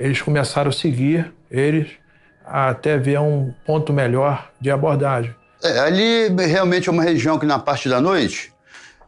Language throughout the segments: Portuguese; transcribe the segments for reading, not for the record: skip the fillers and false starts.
eles começaram a seguir eles até ver um ponto melhor de abordagem. Ali realmente é uma região que na parte da noite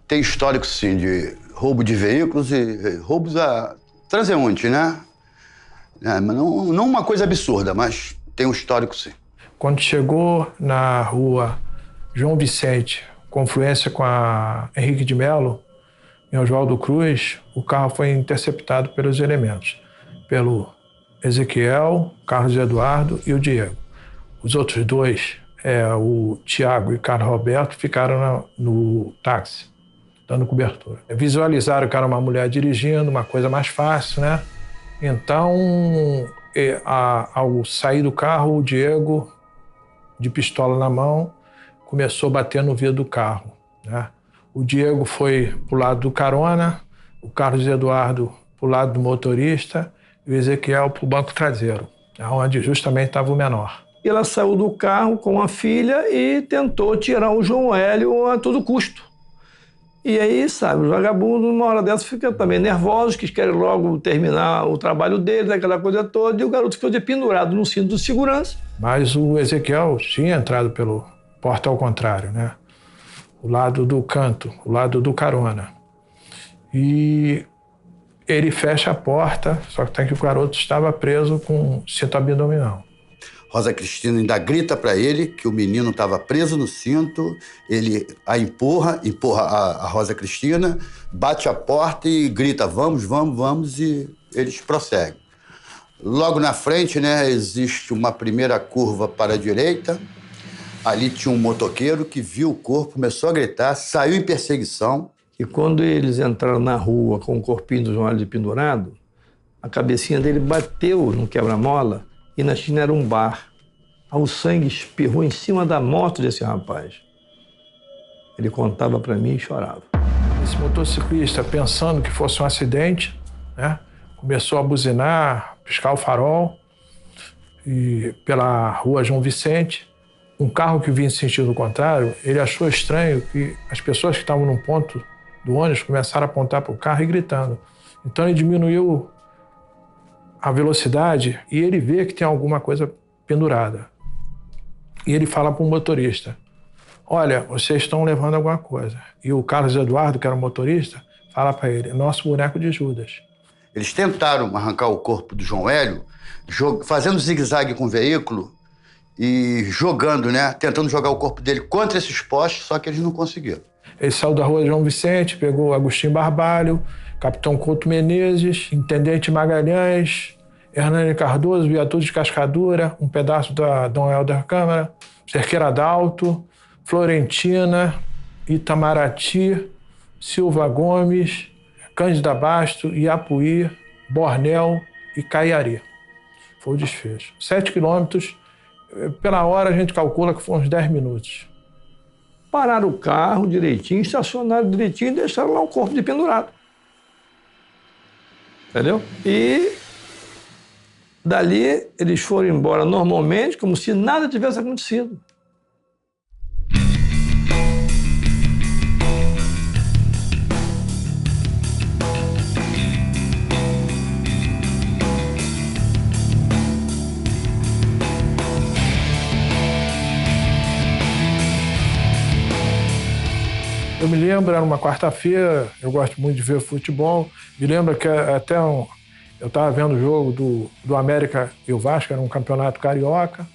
tem histórico, sim, de roubo de veículos e roubos a transeunte, né? Mas não uma coisa absurda, mas tem um histórico, sim. Quando chegou na rua João Vicente, confluência com a Henrique de Melo, em Oswaldo Cruz, o carro foi interceptado pelos elementos, pelo Ezequiel, Carlos Eduardo e o Diego. Os outros dois, o Tiago e o Carlos Roberto, ficaram no táxi, dando cobertura. Visualizaram que era uma mulher dirigindo, uma coisa mais fácil, né? Então, ao sair do carro, o Diego, de pistola na mão, começou a bater no vidro do carro, né? O Diego foi para o lado do carona, o Carlos Eduardo para o lado do motorista e o Ezequiel para o banco traseiro, onde justamente estava o menor. Ela saiu do carro com a filha e tentou tirar o João Hélio a todo custo. E aí, sabe, os vagabundos, numa hora dessa, ficam também nervosos, que querem logo terminar o trabalho deles, aquela coisa toda, e o garoto ficou pendurado no cinto de segurança. Mas o Ezequiel tinha entrado pelo porta ao contrário, né? O lado do canto, o lado do carona. E ele fecha a porta, só que o garoto estava preso com cinto abdominal. Rosa Cristina ainda grita para ele que o menino estava preso no cinto, ele a empurra a Rosa Cristina, bate a porta e grita, vamos, vamos, vamos, e eles prosseguem. Logo na frente, né, existe uma primeira curva para a direita. Ali tinha um motoqueiro que viu o corpo, começou a gritar, saiu em perseguição. E quando eles entraram na rua com o corpinho do João Hélio pendurado, a cabecinha dele bateu no quebra-mola e na esquina era um bar. O sangue espirrou em cima da moto desse rapaz. Ele contava para mim e chorava. Esse motociclista, pensando que fosse um acidente, né, começou a buzinar, piscar o farol, e pela rua João Vicente, um carro que vinha em sentido contrário, ele achou estranho que as pessoas que estavam num ponto do ônibus começaram a apontar para o carro e gritando. Então ele diminuiu a velocidade e ele vê que tem alguma coisa pendurada. E ele fala para o motorista, olha, vocês estão levando alguma coisa. E o Carlos Eduardo, que era o motorista, fala para ele, nosso boneco de Judas. Eles tentaram arrancar o corpo do João Hélio, fazendo zigue-zague com o veículo e jogando, né? Tentando jogar o corpo dele contra esses postes, só que eles não conseguiram. Ele saiu da rua João Vicente, pegou Agostinho Barbalho, Capitão Couto Menezes, Intendente Magalhães, Hernani Cardoso, Viaduto de Cascadura, um pedaço da Dom Helder Câmara, Cerqueira d'Alto, Florentina, Itamaraty, Silva Gomes, Cândida Basto, Iapuí, Bornel e Caiari. Foi o desfecho. 7 quilômetros, pela hora a gente calcula que foram uns 10 minutos. Pararam o carro direitinho, estacionaram direitinho e deixaram lá o corpo de pendurado. Entendeu? E dali eles foram embora normalmente, como se nada tivesse acontecido. Eu me lembro, era uma quarta-feira, eu gosto muito de ver futebol, me lembro que até eu estava vendo o jogo do América e o Vasco, era um campeonato carioca,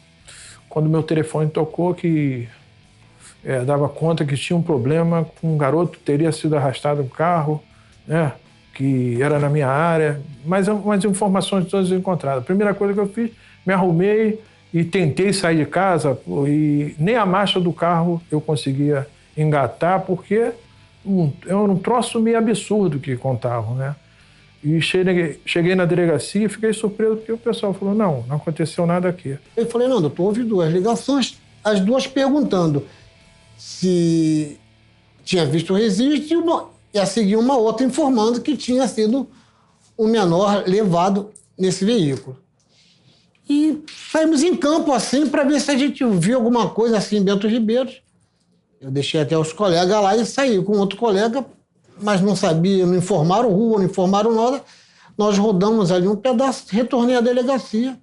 quando meu telefone tocou que dava conta que tinha um problema com um garoto que teria sido arrastado no carro, né, que era na minha área, mas umas informações todas encontradas. A primeira coisa que eu fiz, me arrumei e tentei sair de casa e nem a marcha do carro eu conseguia engatar, porque é um troço meio absurdo que contavam, né? E cheguei na delegacia e fiquei surpreso, porque o pessoal falou, não aconteceu nada aqui. Eu falei, não, doutor, houve 2 ligações, as 2 perguntando se tinha visto o registro e a seguir uma outra informando que tinha sido um menor levado nesse veículo. E saímos em campo, assim, para ver se a gente viu alguma coisa assim em Bento Ribeiro. Eu deixei até os colegas lá e saí com outro colega, mas não sabia, não informaram rua, não informaram nada. nós rodamos ali um pedaço, retornei à delegacia,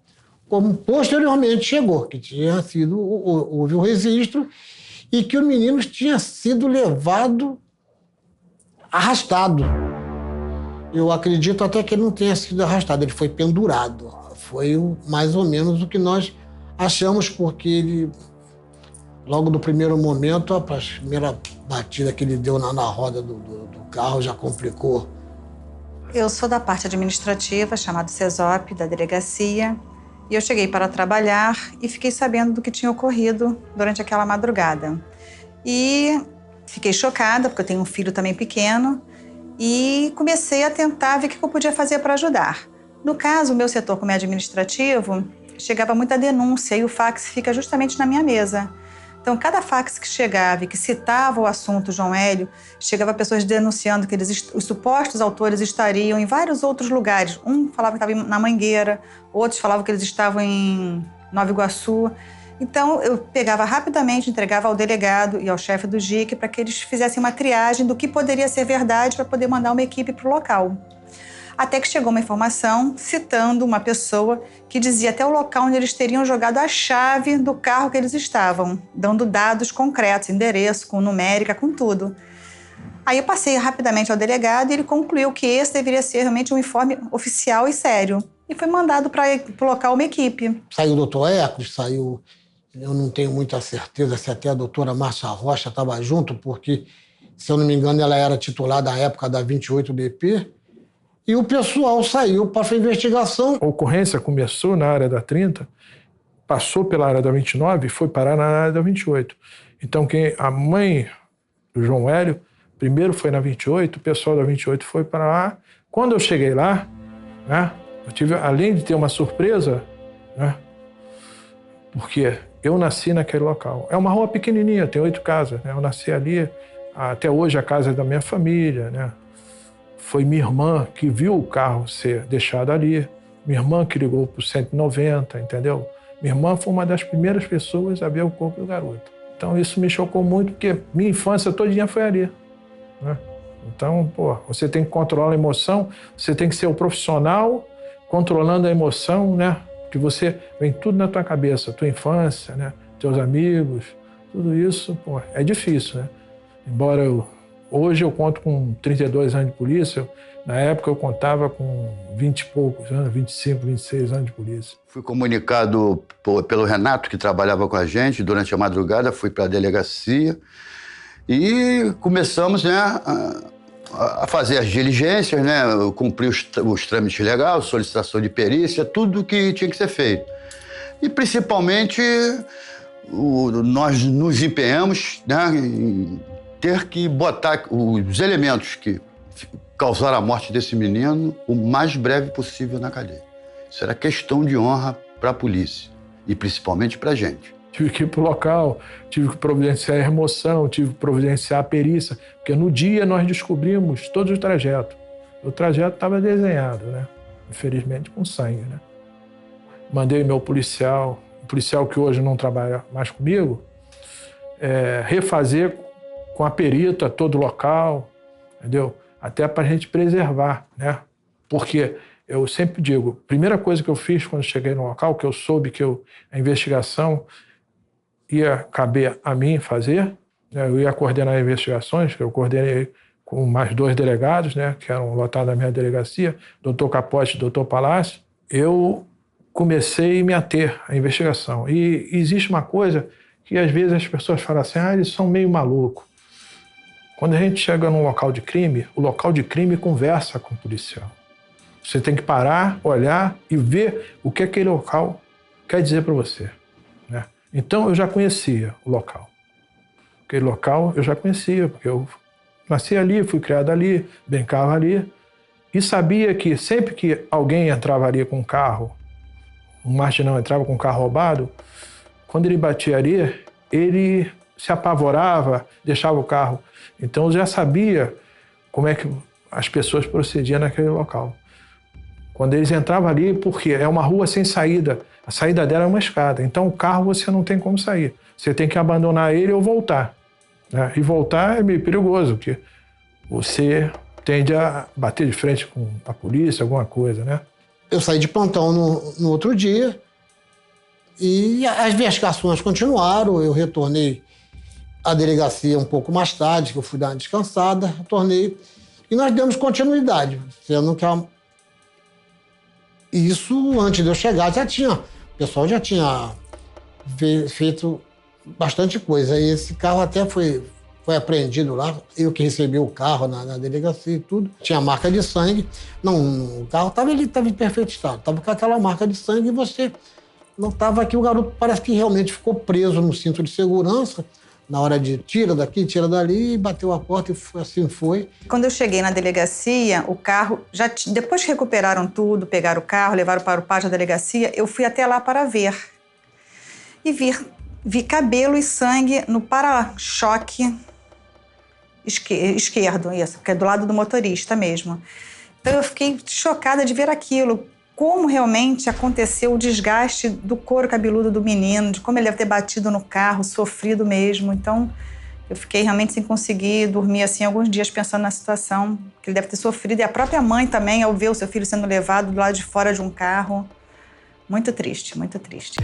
como posteriormente chegou, que tinha sido, houve o registro e que o menino tinha sido levado arrastado. Eu acredito até que ele não tenha sido arrastado, ele foi pendurado. Foi mais ou menos o que nós achamos, porque ele, logo no primeiro momento, a primeira batida que ele deu na roda do carro já complicou. Eu sou da parte administrativa, chamada CESOP, da delegacia, e eu cheguei para trabalhar e fiquei sabendo do que tinha ocorrido durante aquela madrugada. E fiquei chocada, porque eu tenho um filho também pequeno, e comecei a tentar ver o que eu podia fazer para ajudar. No caso, o meu setor como administrativo, chegava muita denúncia e o fax fica justamente na minha mesa. Então, cada fax que chegava e que citava o assunto João Hélio, chegava pessoas denunciando que os supostos autores estariam em vários outros lugares. Um falava que estava na Mangueira, outros falavam que eles estavam em Nova Iguaçu. Então, eu pegava rapidamente, entregava ao delegado e ao chefe do JIC para que eles fizessem uma triagem do que poderia ser verdade para poder mandar uma equipe para o local. Até que chegou uma informação citando uma pessoa que dizia até o local onde eles teriam jogado a chave do carro que eles estavam, dando dados concretos, endereço, com numérica, com tudo. Aí eu passei rapidamente ao delegado e ele concluiu que esse deveria ser realmente um informe oficial e sério. E foi mandado para o local uma equipe. Saiu o doutor Ecos, saiu... Eu não tenho muita certeza se até a doutora Márcia Rocha estava junto, porque, se eu não me engano, ela era titular da época da 28DP. E o pessoal saiu para a investigação. A ocorrência começou na área da 30, passou pela área da 29 e foi parar na área da 28. Então, a mãe do João Hélio, primeiro foi na 28, o pessoal da 28 foi para lá. Quando eu cheguei lá, né, eu tive, além de ter uma surpresa, né, porque eu nasci naquele local. É uma rua pequenininha, tem 8 casas, né? Eu nasci ali, até hoje a casa é da minha família, né? Foi minha irmã que viu o carro ser deixado ali, minha irmã que ligou para o 190, entendeu? Minha irmã foi uma das primeiras pessoas a ver o corpo do garoto. Então isso me chocou muito, porque minha infância todinha foi ali, né? Então, você tem que controlar a emoção, você tem que ser o profissional controlando a emoção, né? Que você vem tudo na tua cabeça, tua infância, né? Teus amigos, tudo isso, é difícil, né? Embora hoje eu conto com 32 anos de polícia, na época eu contava com 20 e poucos anos, 25, 26 anos de polícia. Fui comunicado pelo Renato, que trabalhava com a gente, durante a madrugada fui para a delegacia e começamos, né, a fazer as diligências, né, cumprir os trâmites legais, solicitação de perícia, tudo que tinha que ser feito. E, principalmente, nós nos empenhamos, né, em ter que botar os elementos que causaram a morte desse menino o mais breve possível na cadeia. Isso era questão de honra para a polícia e, principalmente, para a gente. Tive que ir para o local, tive que providenciar a remoção, tive que providenciar a perícia, porque no dia nós descobrimos todo o trajeto. O trajeto estava desenhado, né? Infelizmente com sangue, né? Mandei meu policial, o policial que hoje não trabalha mais comigo, refazer com a perita todo o local, entendeu? Até para a gente preservar, né? Porque eu sempre digo, a primeira coisa que eu fiz quando cheguei no local, que eu soube que a investigação ia caber a mim fazer, né? Eu ia coordenar investigações, que eu coordenei com mais 2 delegados, né? Que eram lotados na minha delegacia, doutor Capote e doutor Palácio. Eu comecei a me ater à investigação. E existe uma coisa que às vezes as pessoas falam assim, eles são meio malucos. Quando a gente chega num local de crime, o local de crime conversa com o policial. Você tem que parar, olhar e ver o que aquele local quer dizer para você, né? Então, eu já conhecia o local. Aquele local eu já conhecia, porque eu nasci ali, fui criado ali, brincava ali. E sabia que sempre que alguém entrava ali com um carro, um marginal entrava com um carro roubado, quando ele batia ali, ele se apavorava, deixava o carro. Então, eu já sabia como é que as pessoas procediam naquele local. Quando eles entravam ali, porque é uma rua sem saída, a saída dela é uma escada, então o carro você não tem como sair. Você tem que abandonar ele ou voltar, né? E voltar é meio perigoso, porque você tende a bater de frente com a polícia, alguma coisa, né? Eu saí de plantão no outro dia e as investigações continuaram. Eu retornei à delegacia um pouco mais tarde, que eu fui dar uma descansada, retornei e nós demos continuidade, sendo que isso, antes de eu chegar, o pessoal já tinha feito bastante coisa. E esse carro até foi apreendido lá, eu que recebi o carro na delegacia e tudo. Tinha marca de sangue. Não, o carro estava em perfeito estado. Estava com aquela marca de sangue e você notava que o garoto parece que realmente ficou preso no cinto de segurança na hora de tira daqui, tira dali, bateu a porta e assim foi. Quando eu cheguei na delegacia, o carro, depois que recuperaram tudo, pegaram o carro, levaram para o pátio da delegacia, eu fui até lá para ver. E vi cabelo e sangue no para-choque esquerdo, isso, que é do lado do motorista mesmo. Então eu fiquei chocada de ver aquilo, como realmente aconteceu o desgaste do couro cabeludo do menino, de como ele deve ter batido no carro, sofrido mesmo. Então eu fiquei realmente sem conseguir dormir assim alguns dias pensando na situação que ele deve ter sofrido. E a própria mãe também, ao ver o seu filho sendo levado do lado de fora de um carro. Muito triste, muito triste.